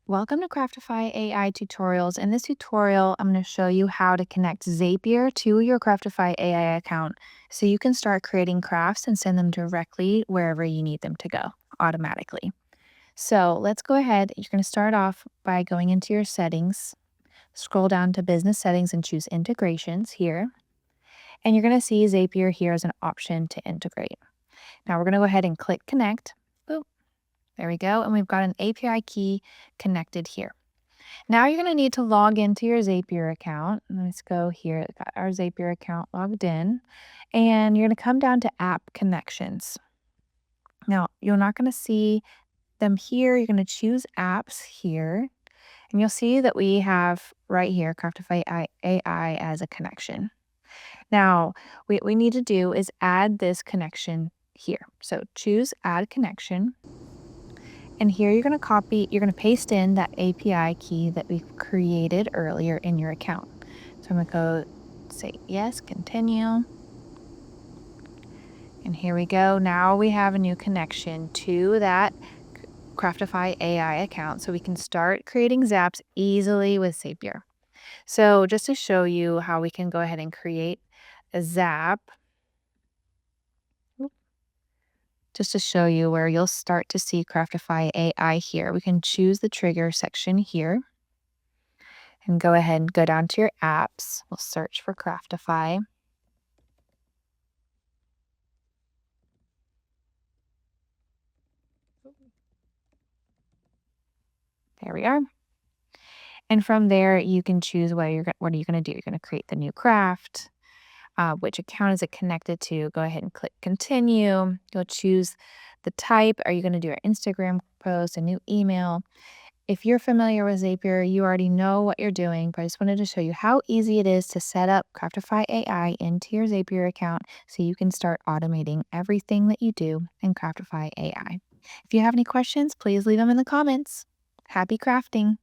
Welcome to Craftify AI tutorials. In this tutorial, I'm going to show you how to connect Zapier to your Craftify AI account so you can start creating crafts and send them directly wherever you need them to go automatically. So let's go ahead. You're going to start off by going into your settings, scroll down to business settings and choose integrations here. And you're going to see Zapier here as an option to integrate. Now we're going to go ahead and click connect. Boop, there we go. And we've got an API key connected here. Now you're going to need to log into your Zapier account. Let's go here. Got our Zapier account logged in. And you're going to come down to app connections. Now, you're not going to see them here. You're going to choose apps here. And you'll see that we have right here Craftify AI as a connection. Now, what we need to do is add this connection here. So choose add connection. And here you're going to paste in that API key that we created earlier in your account. So I'm going to go say yes, continue. And here we go. Now we have a new connection to that Craftify AI account so we can start creating zaps easily with Zapier. So just to show you how we can go ahead and create a zap, just to show you where you'll start to see Craftify AI here. We can choose the trigger section here and go ahead and go down to your apps. We'll search for Craftify. There we are. And from there, you can choose what are you going to do? You're going to create the new craft. Which account is it connected to? Go ahead and click continue. You'll choose the type. Are you going to do an Instagram post, a new email? If you're familiar with Zapier, you already know what you're doing, but I just wanted to show you how easy it is to set up Craftify AI into your Zapier account so you can start automating everything that you do in Craftify AI. If you have any questions, please leave them in the comments. Happy crafting!